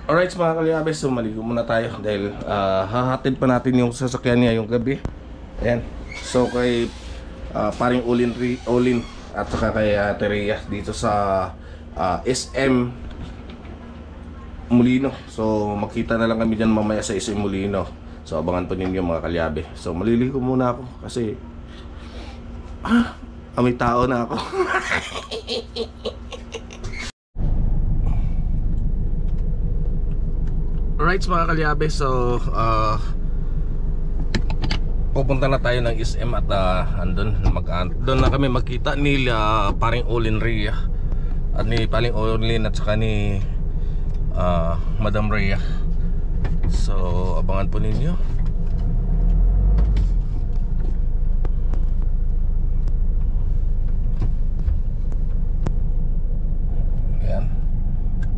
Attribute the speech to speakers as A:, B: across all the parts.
A: Alright mga kaliyabes, so maligo muna tayo dahil hahatid pa natin yung sasakyan niya yung gabi. Ayan. So kay paring Olin at saka kay Terea dito sa SM Molino. So makita na lang kami dyan mamaya sa SM Molino. So abangan pa ninyo mga kalyabe. So maliligo muna ako kasi may tao na ako. Alright mga kalyabe, so pupunta na tayo ng SM at doon na kami magkita nila paring Olin Rhea at ni paring Olin at saka ni Madam Rhea. So abangan po ninyo. Ayan.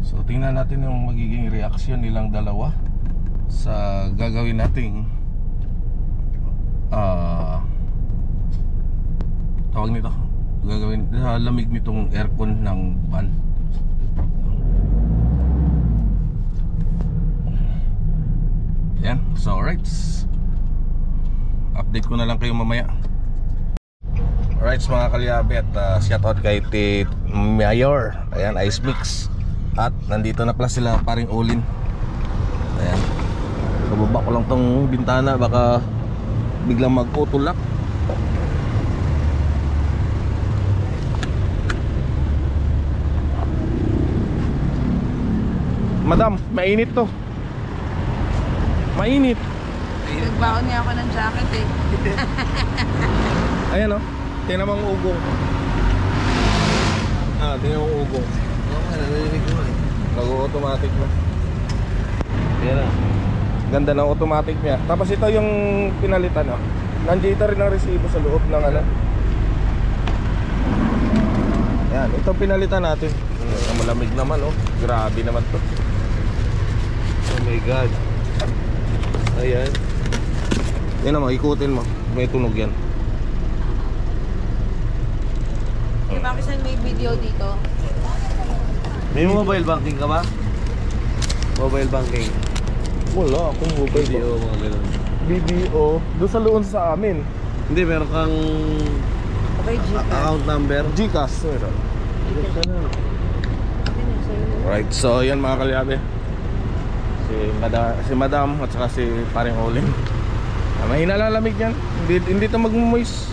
A: So tingnan natin yung magiging reaksyon nilang dalawa sa gagawin nating tawag nito, gagawin sa lamig nitong aircon ng van. Yan, so alright, update ko na lang kayo mamaya. Alright mga kalyabe, at shoutout kay Mayor. Ayan, Ice Mix. At nandito na pala sila paring Olin. Ayan, kababa ko lang tong bintana, baka biglang mag-utulak. Madam, mainit to. Mainit.
B: Nagbaon niya ako ng jacket eh.
A: Ayan o, tingnan mo ang ugong. Tingnan mo ang ugong.
C: Narinig ko eh.
A: Nag-automatic na. Ayan na. Ganda ng automatic niya. Tapos ito yung pinalitan o. Nandito rin ang resibo sa loob ng ano. Ayan, itong pinalitan natin. Malamig naman o. Grabe naman to.
C: Oh my god. Ayan.
A: Yan naman, ikutin mo. May tunog yan.
B: Di ba kasi may video dito?
C: May mobile banking ka ba? Mobile banking.
A: Wala akong mobile
C: Video, mga ganun.
A: BDO. Doon sa loon sa amin.
C: Hindi, meron kang
B: Okay, Gcash.
C: account number.
A: Gcash. Right, so yan mga kalyabe. Si Madam at saka si paring Olin. May nalalamig yan. Hindi ito mag-moist.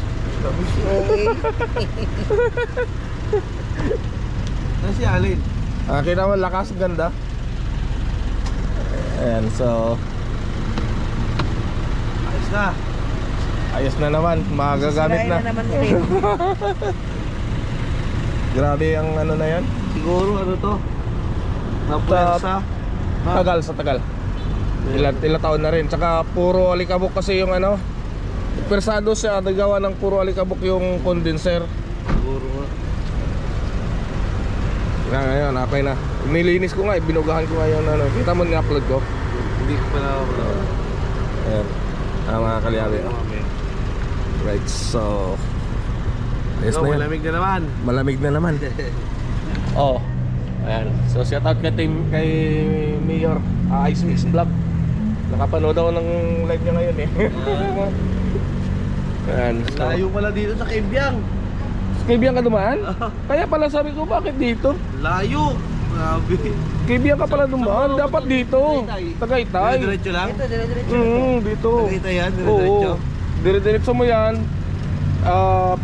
C: Nasi Alin.
A: Kita mo, lakas, ganda. Ayan, so
C: Ayos na.
A: ayos na naman, magagamit na.
B: naman rin.
A: Grabe ang ano na yan.
C: Siguro ano to? Napuwersa.
A: Tagal sa tagal. Ilang taon na rin. Tsaka puro alikabok kasi yung ano. Persado siya, nagawa ng puro alikabok yung condenser.
C: Siguro nga.
A: Ngayon, okay na. Nilinis ko nga, binugahan ko ngayon ano. Kita mo ni-upload ko.
C: Hindi ko pa na-upload.
A: Ayan, mga kalyabe. Right, so yes
C: So,
A: na yan.
C: malamig na naman.
A: Malamig na naman. Oh, ayan. So shout out kay Mayor Ice Mix Vlog. Nakapanood ako ng live niya ngayon eh. Ayan, so
C: Layo pala dito sa Kibyang.
A: Kibiyan ka dumaan? Kaya pala sabi ko, bakit dito?
C: Layo. Grabe.
A: Kibiyan ka pala dumaan, dapat dito. Tagaytay.
C: Diretso lang?
B: Ito, dire-diretso.
A: Dito.
C: Tagaytay yan, diretso.
A: Oo. Dire-diretso mo yan.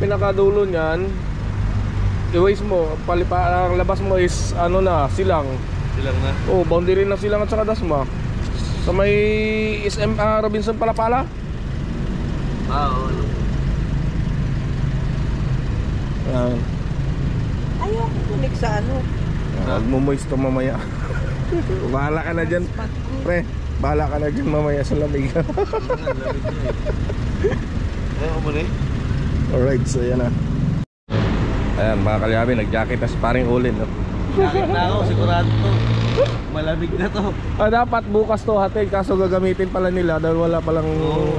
A: Pinakadulo niyan. I-waste mo, ang labas mo is ano na, Silang.
C: Silang na.
A: Oh, boundary ng Silang at saka Dasma. Sa may SM Robinson Palapala.
C: Oo.
A: Ayan.
B: Ayoko tulik sa ano.
A: Huwag mo moist to mamaya. Bahala ka na dyan. Pre, bahala ka na dyan mamaya sa lamig.
C: Ayaw mo rin?
A: Alright, so yan na. Ayan mga kalyabe, nag-jacket na si paring Olin no?
C: Jacket na ako, sigurado to. Malamig na to.
A: Dapat bukas to hatid, kaso gagamitin pala nila dahil wala palang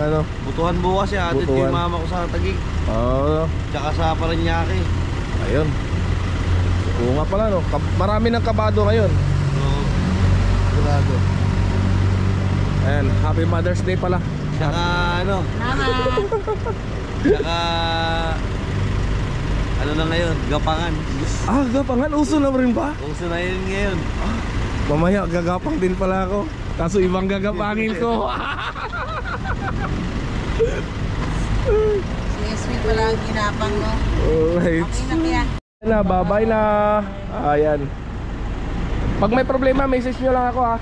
A: ano.
C: Butuhan bukas ya, atid ko yung mama ko sa Taguig.
A: Oo.
C: Tsaka sa Paranaque.
A: Ayun. Oo nga pala no, marami ng kabado ngayon.
C: So, sigurado.
A: Ayan, happy Mother's Day pala.
C: Saka ano,
B: Salamat.
C: saka ano na ngayon, gapangan.
A: Ah, gapangan, uso na rin ba?
C: Uso na yun ngayon.
A: Mamaya gagapang din pala ako. Kaso ibang gagapangin ko.
B: Si Sweet pala ang ginapang, no?
A: Alright.
B: Okay na kaya.
A: Na, bye-bye na. Ayan. Pag may problema, message nyo lang ako ha.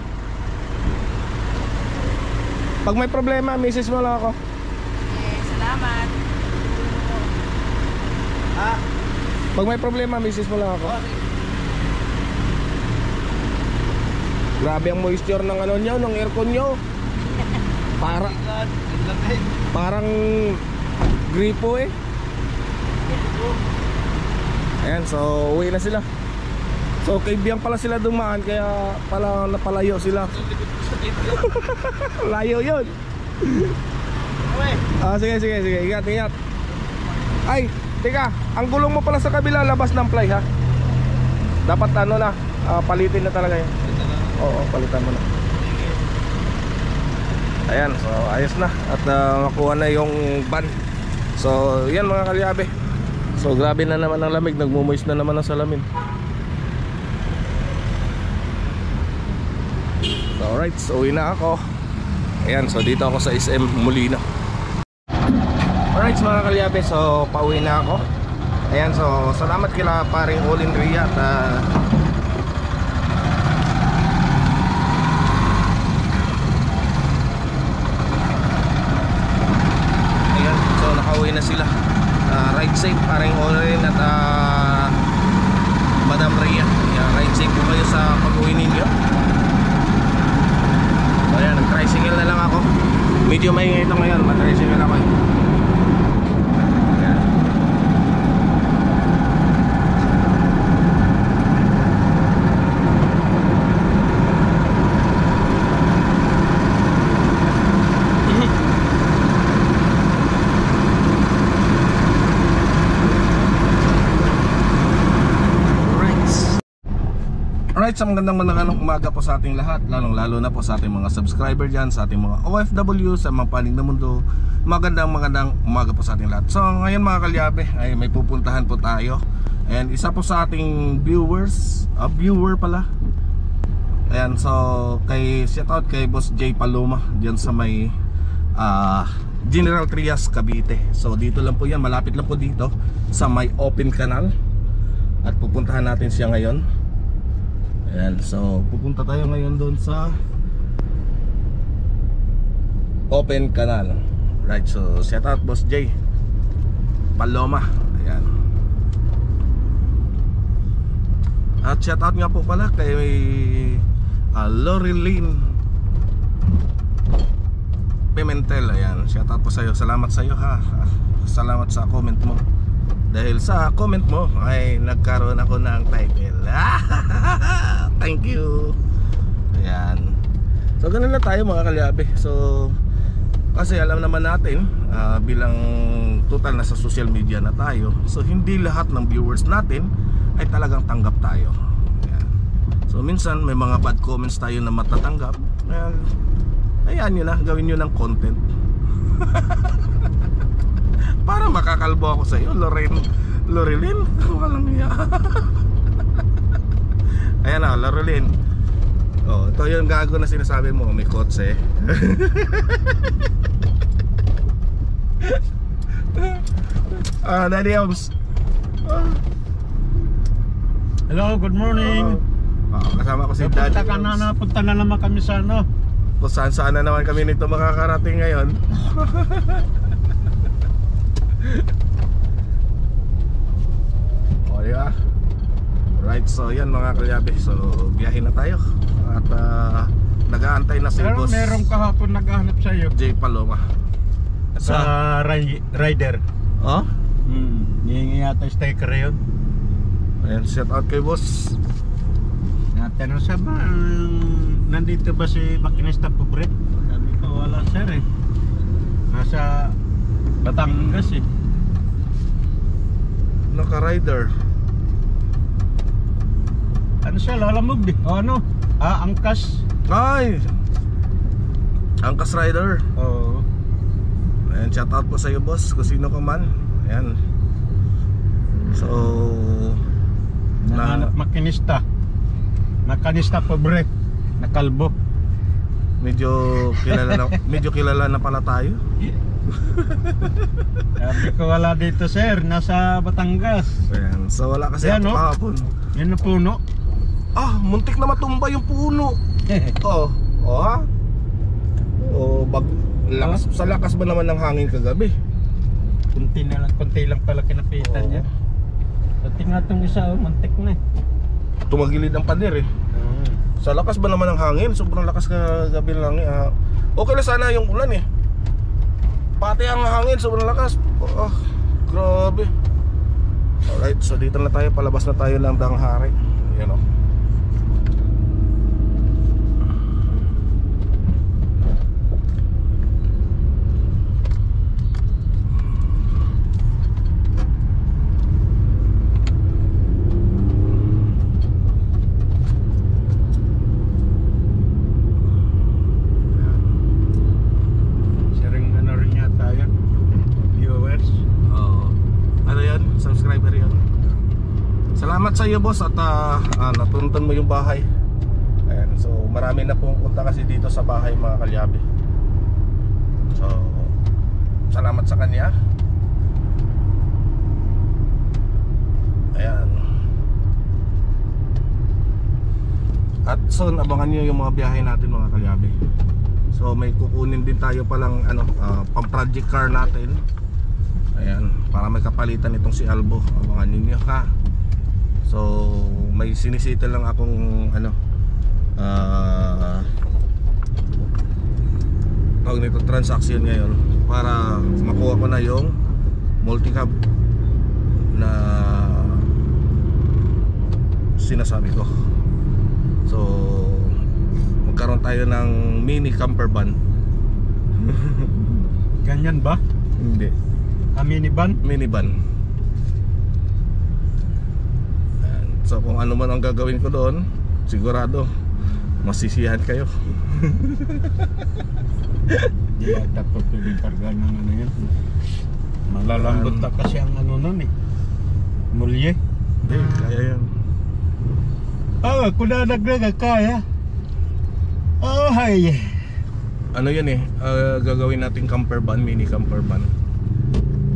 A: Pag may problema, message mo lang ako.
B: Okay, salamat.
C: Ah,
A: Pag may problema, message mo lang ako. Grabe ang moisture ng ano nyo, ng aircon nyo. Parang gripo eh. Ayan, so uwi na sila. So kay Biyang pala sila dumaan, kaya pala napalayo sila. Layo yun. Ah, sige. Ingat. Ay, teka, ang gulong mo pala sa kabila, labas ng ply ha. Dapat ano na, palitin na talaga yun. Oo, palitan mo na. Ayan, so ayos na. At makuha na yung van. So yan mga kalyabe. So grabe na naman ang lamig, nagmumoist na naman ang salamin. So alright, so uwi na ako. Ayan, so dito ako sa SM Molino. Alright mga kalyabe, so pauwi na ako. Ayan, so salamat kila paring Olin Ria at ayan, so nakauwi na sila. Ride safe paring Olin at Madam Ria. Ayan, ride safe po kayo sa pag-uwi ninyo. So ayan, nag-tricycle na lang ako. Medyo maingay ito ngayon, mag-tricycle ako eh. Alright, so magandang umaga po sa ating lahat, lalong-lalo na po sa ating mga subscriber dyan, sa ating mga OFW, sa mga panig na mundo. Magandang umaga po sa ating lahat. So ngayon mga kalyabe, ay may pupuntahan po tayo. And isa po sa ating viewer pala. Ayan, so shout out kay Boss J Paloma dyan sa may General Trias, Cavite. So dito lang po yan, malapit lang po dito sa may open canal. At pupuntahan natin siya ngayon. Ayan, so pupunta tayo ngayon doon sa open canal. Right, so shout out Boss J Paloma. Ayan. At shout out nga po pala kay Loreline Pimentel. Ayan, shout out po sa iyo. Salamat sa iyo ha. Salamat sa comment mo. Dahil sa comment mo ay nagkaroon ako ng title. Thank you. Ayan. So ganun na tayo mga kalyabe. So kasi alam naman natin bilang total na sa social media na tayo, so hindi lahat ng viewers natin ay talagang tanggap tayo. Ayan. So minsan may mga bad comments tayo na matatanggap. Ayan nyo na, gawin nyo ng content. Para makakalbo ako sa iyo, Loreline, walang iya. Ayan na, Loreline. Oh, ito yung gago na sinasabi mo, may kotse. Daddy Oms.
D: Hello, good morning.
A: Kasama ko si Daddy Oms.
D: Napunta na naman kami sa ano.
A: Kung saan na naman kami nito makakarating ngayon. Oh yeah. Right, so yan mga kalyabe. So biyahin na tayo. At nag-aantay na si Boss
D: Merong kahapon naghahanap sa iyo
A: J Paloma.
D: sa rider.
A: Oh?
D: Hihingi yata sticker yun.
A: Ayan, shout out kay Boss.
D: Natanong sa ba, nandito ba si makinista pobre? Sabi ko, wala sir eh. Nasa Batangas eh.
A: Naka-rider.
D: Ano siya, lalamog eh. O ano? Angkas.
A: Ay! Angkas Rider.
D: Oo.
A: Ayan, shout out po sa iyo boss, kung sino ka man. Ayan. So
D: Makinista. Makinista pobre. Nakalbo.
A: medyo kilala na pala tayo.
D: Sabi ko wala dito sir, nasa Batangas.
A: Ayan, so wala kasi
D: Ayan,
A: ako
D: no?
A: kahapon.
D: Yan ang puno.
A: Ah, muntik na matumba yung puno. Oh, oh ha? Oh, lakas, sa lakas ba naman ng hangin kagabi?
D: Konti lang pala kinapitan
A: Oo.
D: niya. Pati nga itong isa, mantik na eh.
A: Tumagilid ang pader eh. Sa lakas ba naman ng hangin? Sobrang lakas kagabi lang eh. Okay na sana yung ulan eh. Pati ang hangin, sobrang lakas. Oh, grabe. Alright, so dito na tayo. Palabas na tayo ng Danghari. Ayan o.
D: Sharing ano rin yata yan. Viewers.
A: Oo. Ano yan? Subscriber yan. Salamat sa iyo boss at natuntan mo yung bahay. Ayan, so marami na pumunta kasi dito sa bahay mga kalyabe. So salamat sa kanya. Ayan. At soon abangan nyo yung mga biyahe natin mga kalyabe. So may kukunin din tayo palang pang project car natin. Ayan, para may kapalitan itong si Albo. Abangan ninyo ha. So may sinisita lang akong tawag nito transaction ngayon para makuha ko na yung multi-cab na sinasabi ko. So magkaroon tayo ng mini camper van.
D: Ganyan ba?
A: Hindi,
D: Minivan?
A: minivan. Ayan. So kung ano man ang gagawin ko doon, sigurado masisiyahan kayo.
D: Di yata po pwedeng karga ng ano yan. Malalambot na kasi ang ano nun eh. Mulye.
A: Hindi, kaya yan.
D: Kung nanagdaga kaya. Oh, hay.
A: Ano yan eh, gagawin natin camper van, mini camper van.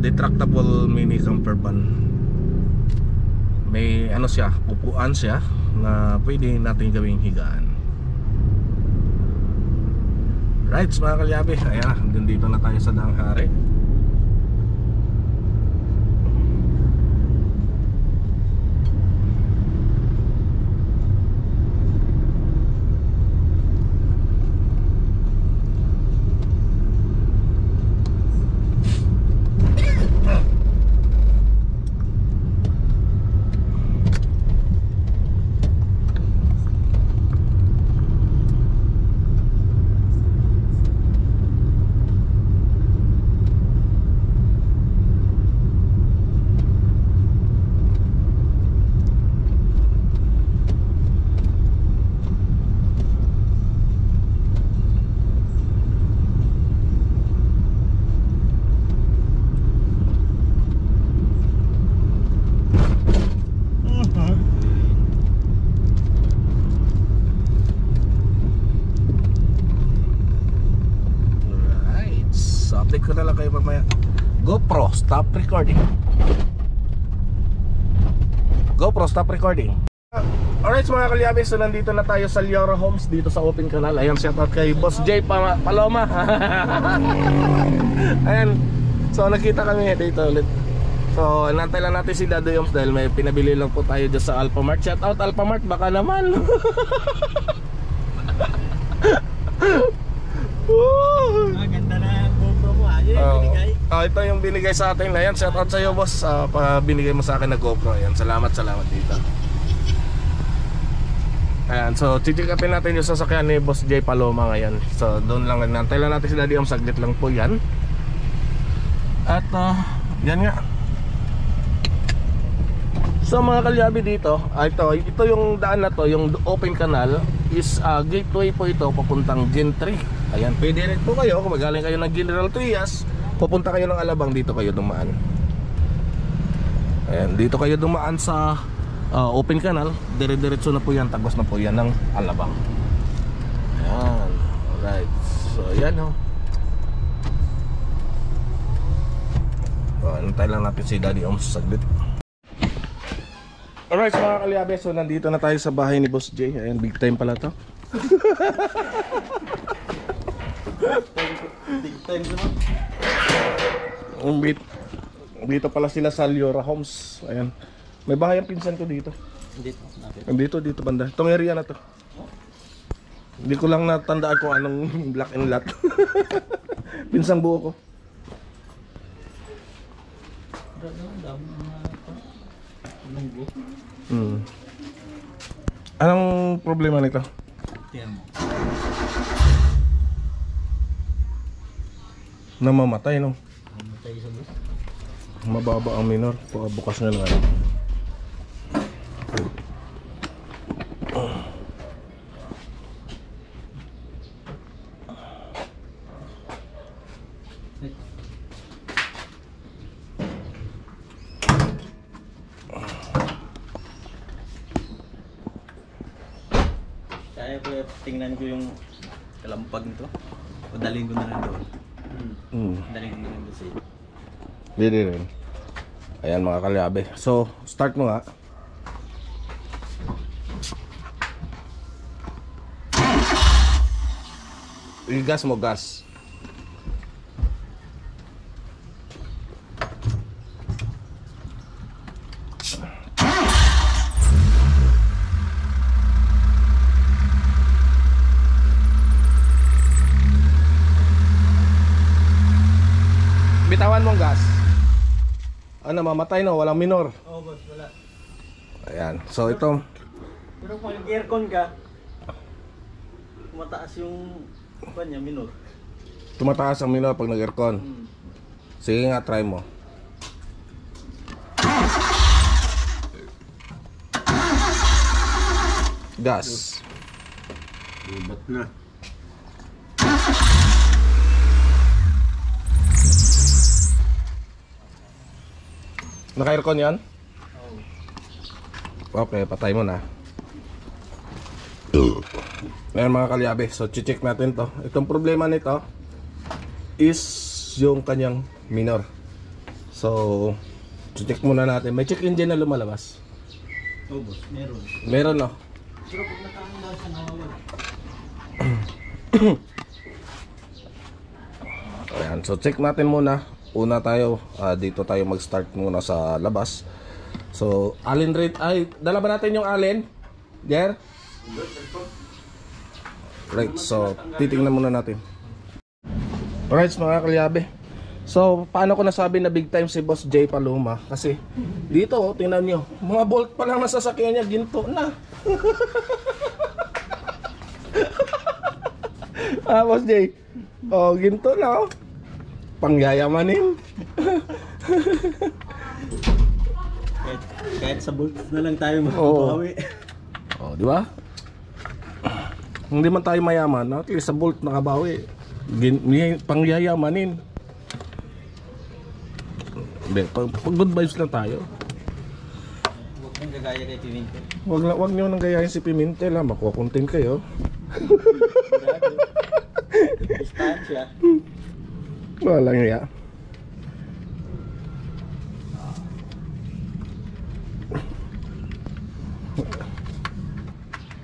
A: Retractable mini camper van. May siya, upuan siya na pwede natin gawing higaan. Right, mga kalyabe. Ayan, dito na tayo sa Danghari. Update ko na lang kayo mamaya. GoPro, stop recording. GoPro, stop recording. Alright mga kalyabe, so nandito na tayo sa Liora Homes dito sa Open Canal. Ayan, shoutout kay Boss J Paloma. Ayan, so nakita kami dito ulit. So nantay lang natin si Dado Yoms dahil may pinabili lang po tayo dyan sa Alphamart. Shoutout Alphamart, baka naman.
D: Ganda na GoPro mo. Binigay.
A: Ito yung binigay sa atin. Ayan, shoutout sa iyo boss. Binigay mo sa akin na GoPro. Ayan, salamat dito. Ayan, so chichikapin natin yung sasakyan ni Boss J Paloma ngayon. So doon lang, nantay lang natin si Daddy Om, saglit lang po yan. At yan nga. So mga kalyabi dito, ito yung daan na to, yung Open Canal. is gateway po ito papuntang Gen 3. Ayan, pwede rin po kayo kung magaling kayo ng General Trias, pupunta kayo ng Alabang, dito kayo dumaan. Ayan, dito kayo dumaan sa open canal, dire-diretso na po yan, tagos na po yan ng Alabang. Ayan, alright. So ayan o. Antay lang natin si Daddy Oms saglit. Alright mga kalyabe, so nandito na tayo sa bahay ni Boss J. Ayan, big time pala to.
C: Big time naman.
A: Dito pala sila sa Liora Homes. Ayan, may bahay ang pinsan ko dito. Dito banda. Itong area na to. Hindi ko lang natandaan kung anong block and lot. Pinsang buo ko. Anong problema nito? Namamatay, no? Mababa ang minor. Bukas nga lang.
C: Kaya ko tingnan ko yung kalampag nito. O dalhin ko na lang doon. Dalhin ko na lang doon sa iyo.
A: Hindi rin. Ayan mga kalyabe. So, start mo nga. Gas mo, gas. Bitawan mong gas. Ano, mamatay no? Walang minor.
C: Oo boss, wala.
A: Ayan. So ito.
C: Pero kung nag-aircon ka, mataas yung kanya, minor.
A: Tumataas ang minor pag nag-aircon. Sige nga, try mo. Gas.
D: Ibat na.
A: Naka-aircon yan? Okay, patay mo na. Ayan mga kalyabe, so check natin to. Itong problema nito is yung kanyang minor. So check muna natin. May check engine na lumalabas.
C: Oo boss, meron.
A: Meron no?
C: Pero pag nakaandar siya, nawawala.
A: Ayan, so check natin muna. Una tayo, dito tayo mag-start muna sa labas. So, allen rate, ay, dala ba natin yung allen? There? Right, so, titingnan muna natin. Alright, mga kalyabe. So, paano ko nasabi na big time si Boss J Paloma? Kasi, dito, tingnan nyo, mga bolt pa lang nasasakyan niya, ginto na. Boss J, oh, ginto na, oh. Pangyayamanin.
C: kahit sa bolt na lang tayo mabawi.
A: Oh, di ba? Hindi man tayo mayaman, at least sa bolt nakabawi. Pangyayamanin. Hindi, pag good vibes lang tayo.
C: Huwag nang gagaya kay Pimentel.
A: Wag niyo nang gayahin si Pimentel, ha, makukontent kayo.
C: Distansya.
A: Walang iya.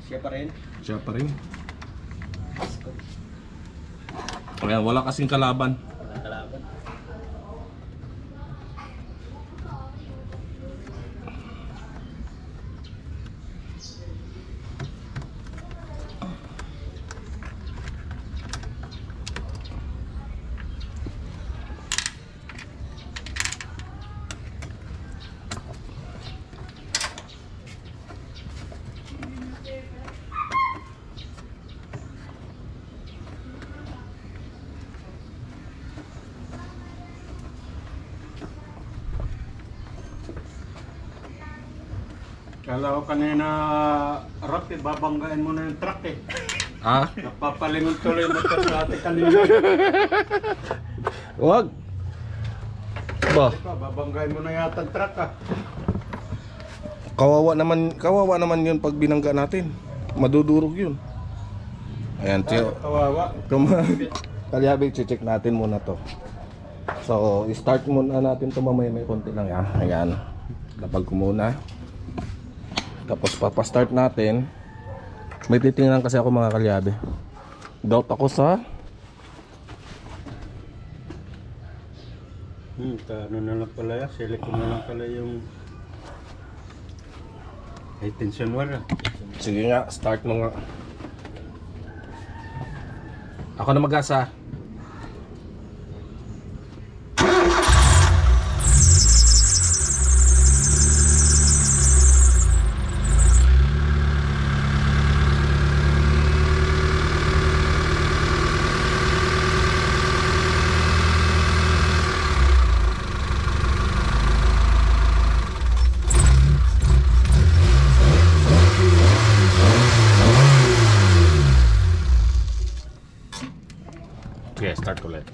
C: Siya pa rin.
A: Siya pa rin. Ayan, wala kasing kalaban.
C: Walang kalaban.
D: Kala ko kanina Arap, babanggain mo na yung truck eh.
A: Ah?
D: Napapalingon tuloy mo ito sa ate kanina.
A: Wag. Ba,
D: Babanggain mo na yata ang truck ah.
A: kawawa naman yun pag binangga natin. Madudurog yun. Ayan, tiyo.
D: Kawawa.
A: Kalyabe, check natin muna to. So, start muna natin to mamaya, may konti lang yan. Ayan. Lapag ko muna. Tapos papastart natin. May titingnan kasi ako mga kalyabe. Doubt ako sa
D: Ano na lang pala yan, silicone na lang pala yung high tension wire.
A: sige nga, start mo nga. Ako na mag-asa. Okay, start ulit.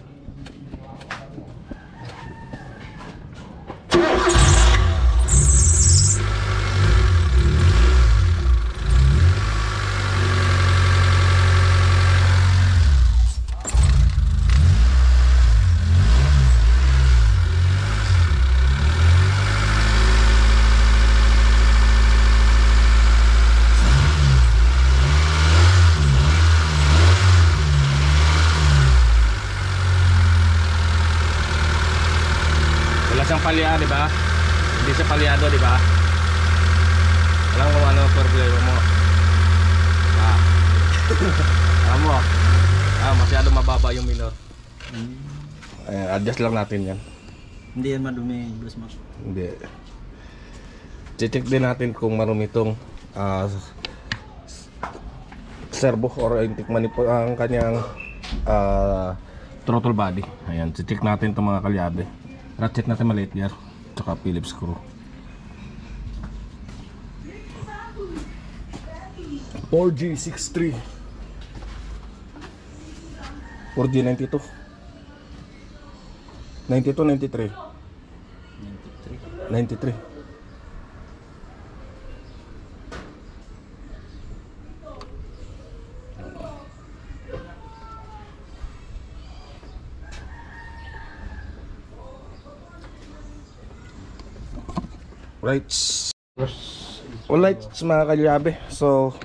A: Wala siyang palya, di ba? Hindi siya palyado, di ba? Alam mo ano ang problema mo. Alam mo. Masyado mababa yung minor. Ayan, adjust lang natin yan.
C: Hindi yan madumi, Boss Mac.
A: Hindi. Check din natin kung marumi itong servo or ang kanyang throttle body. Ayan, check natin itong mga kalyabe. Ratchet natin maliit gear, tsaka Phillips screw. 4G63 4G92 93 93 Rights. Alright mga kalyabe. So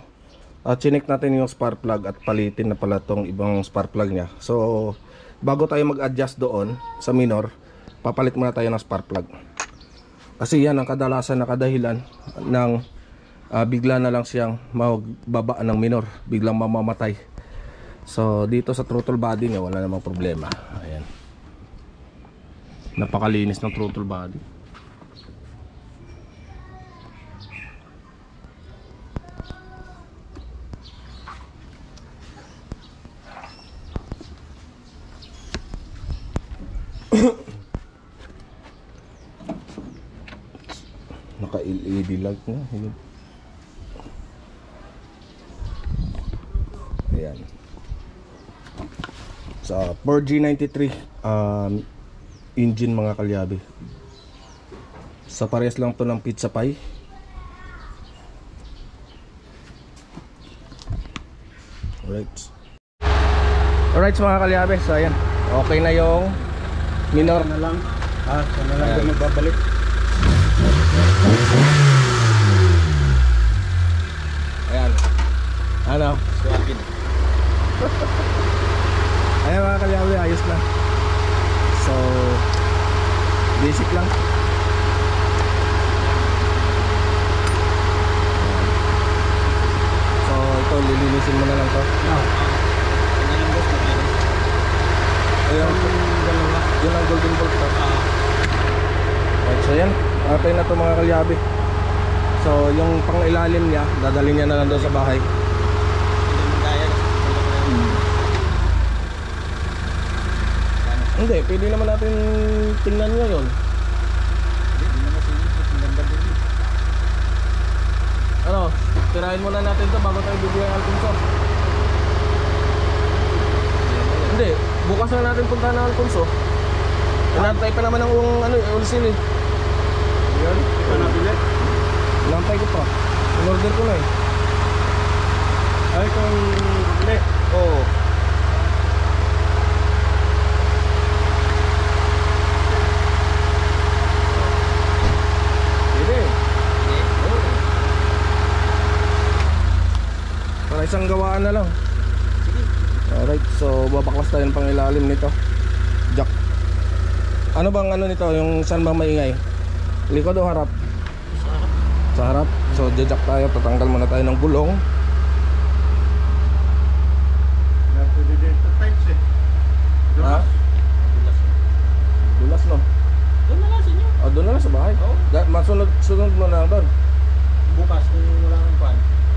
A: chinik natin yung spark plug at palitin na pala tong ibang spark plug nya. So bago tayo mag-adjust doon sa minor, papalit muna tayo ng spark plug. Kasi yan ang kadalasan na kadahilan ng bigla na lang siyang magbaba ng minor, biglang mamamatay. So dito sa throttle body nya wala namang problema. Ayan. Napakalinis ng throttle body. Naka-LED light na. Ayan. Sa 4G93 engine mga kalyabe. Sa parehas lang to ng pizza pie. Alright mga kalyabe. So ayan, okay na yung minor
D: na lang. Sana lang din magbabalik.
A: Ayan. Ano?
C: Swapin.
A: Ayan mga kalyabe, ayos na. So basic lang. So ito, lilinisin mo na lang to. Ayan, yun ang golden bolt to. Right, so yan, atay na to mga kalyabe. So yung pang ilalim niya, dadalhin niya na lang doon sa bahay. Hindi, pwede naman natin tingnan ngayon. Ano? tirahin muna natin to bago tayo bibigyan ng Alfonso. Hindi, bukas na natin puntahan ng Alfonso. Inantay pa naman ang ulsil eh.
D: Yan, ito nabili.
A: Inantay ko pa. In-order ko na eh.
D: Ay, kung bili.
A: Oo. Hindi. Oo. Para isang gawaan na lang. Alright, so babaklas tayo ng pangilalim nito. Jack. Ano bang ano nito? Yung saan bang maingay? Likod o harap? Sa harap. So jack tayo, tatanggal muna tayo ng gulong.
D: Pwede dito tights eh.
A: Ha? Dulas no?
C: Doon na lang sa inyo.
A: Oh, doon na lang sa bahay.
C: Oo.
A: Sunod mo na lang doon.
C: Bukas kung wala kang pan.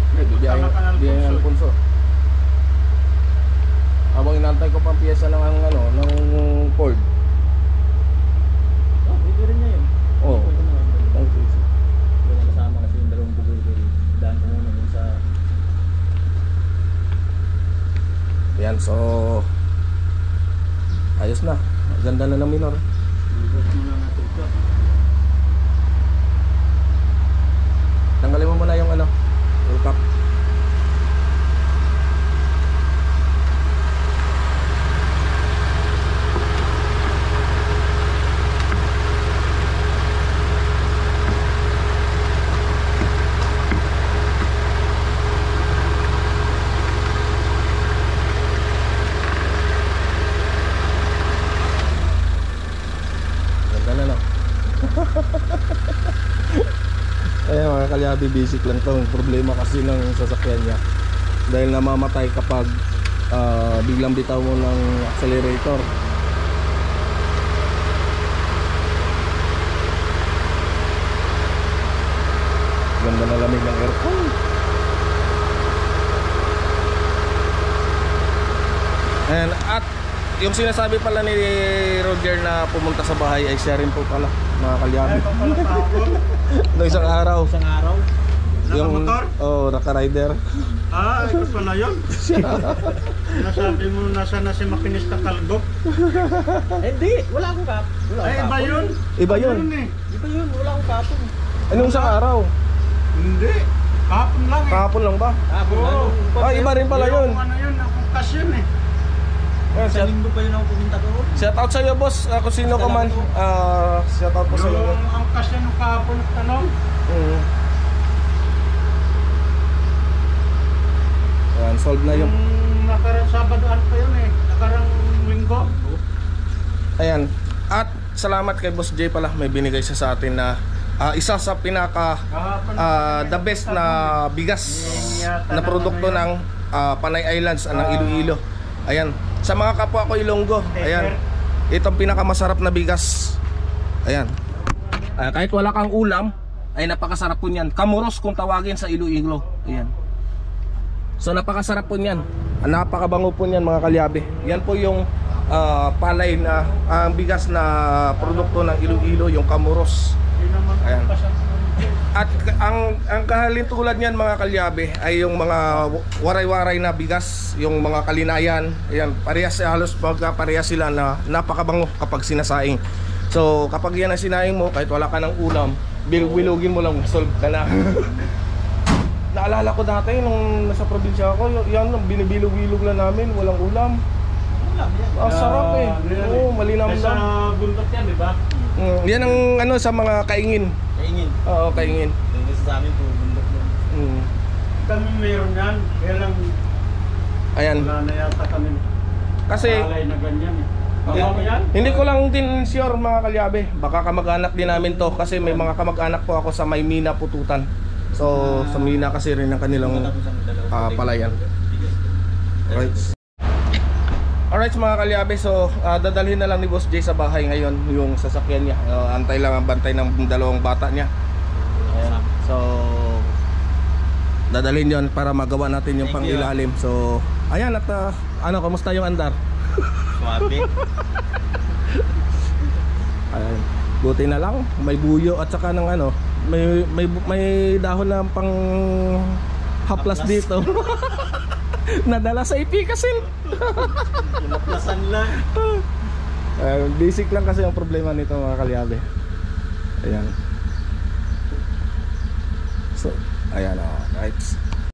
A: Hindi, bibiyahin ng Alfonso. Habang inantay ko pang piyesa ng ng cord.
C: Oh, pwede rin niya yun.
A: Oo.
C: Pwede naman.
A: Okay.
C: Doon na kasama kasi yung dalawang bugoy. Daan ko muna dun sa...
A: Yan, so ayos na. Ganda na ng minor.
D: Bukas muna natin ito.
A: Tanggalin mo muna yung yung cap. Mga kalyabi, basic lang to. Problema kasi ng sasakyan niya dahil namamatay kapag biglang bitaw mo ng accelerator. Ganda na lamig ng aircon. And at yung sinasabi pala ni Roger na pumunta sa bahay ay siya rin po pala, mga kalyabi.
D: Ay, pala kahapon.
A: No, isang araw.
C: Isang araw.
D: Naka-motor?
A: Naka-rider.
D: Ah, ito pala yun. Nasabi mo nasa na si Makinista Kalbo.
C: Eh di, wala akong kap. Wala
D: Ay,
C: akong
D: iba
C: kapon.
D: yun.
A: Iba yun.
D: Eh.
C: Iba yun, wala akong kapon.
A: Anong isang araw?
D: Hindi. Kahapon lang eh.
A: Kahapon lang ba?
C: Kapon
D: Oo.
C: lang.
A: Ah, iba rin pala yun.
D: Yung ano yun, nakukas yun eh.
C: Sa linggo pa yun ako pumunta ko.
A: Shout out sa iyo, boss. Kung sino ka man. Shout out po sa iyo.
D: Yung angkas yan nung kahapon at tanong.
A: Ayan, solve na yung...
D: Nakarang Sabadaan pa yun eh. Nakarang linggo.
A: Ayan. At salamat kay Boss J pala. May binigay siya sa atin na isa sa pinaka the best na bigas na produkto ng Panay Islands ng Iloilo. Ayan. Sa mga kapwa ko Ilonggo, ayan. Itong pinakamasarap na bigas. Ayan. Kahit wala kang ulam, ay napakasarap po niyan. Kamuros kung tawagin sa Iloilo. Ayan. So napakasarap po niyan. Napakabango po niyan, mga kalyabe. Yan po yung palay na bigas na produkto ng Iloilo, yung kamuros. Ayan. At ang kahalin tulad niyan, mga kalyabe, ay yung mga waray-waray na bigas, yung mga kalinayan. Ayan, parehas, halos parehas sila na napakabango kapag sinasaing. So kapag yan ang sinaing mo, kahit wala ka ng ulam, bilugin mo lang, solve ka na. Naalala ko dati nung nasa probinsya ako, yan, binibilog-bilog na namin, walang ulam. Ang sarap eh. Oo, malinam
D: Sa
A: lang.
D: bundok yan, di ba?
A: Yan ang sa mga kaingin.
C: Kaingin.
A: Oo, kaingin.
C: Yung kasi sa amin po, bundok lang.
D: Kami meron yan. Kaya lang
A: Ayan.
D: wala na yata kami.
A: Kasi
D: Alay na ganyan eh. Baka mo yan?
A: hindi ko lang din sure, mga kalyabe. Baka kamag-anak din namin to kasi may mga kamag-anak po ako sa Maymina, Pututan. So sa Mina kasi rin ang kanilang palayan. Alright. Alright mga kalyabe, so dadalhin na lang ni Boss J sa bahay ngayon yung sasakyan niya. Antay lang ang bantay ng dalawang bata niya. Ayan. So dadalhin yon para magawa natin yung pang-ilalim. So ayan, at kamusta yung andar?
C: Swabe.
A: Ayan. Buti na lang may buyo at saka ng may dahon na pang haplas dito. Nadala sa ipikasil.
C: Laplasan lang.
A: Basic lang kasi ang problema nito mga kalyabe. Ayan. So, ayan o, right.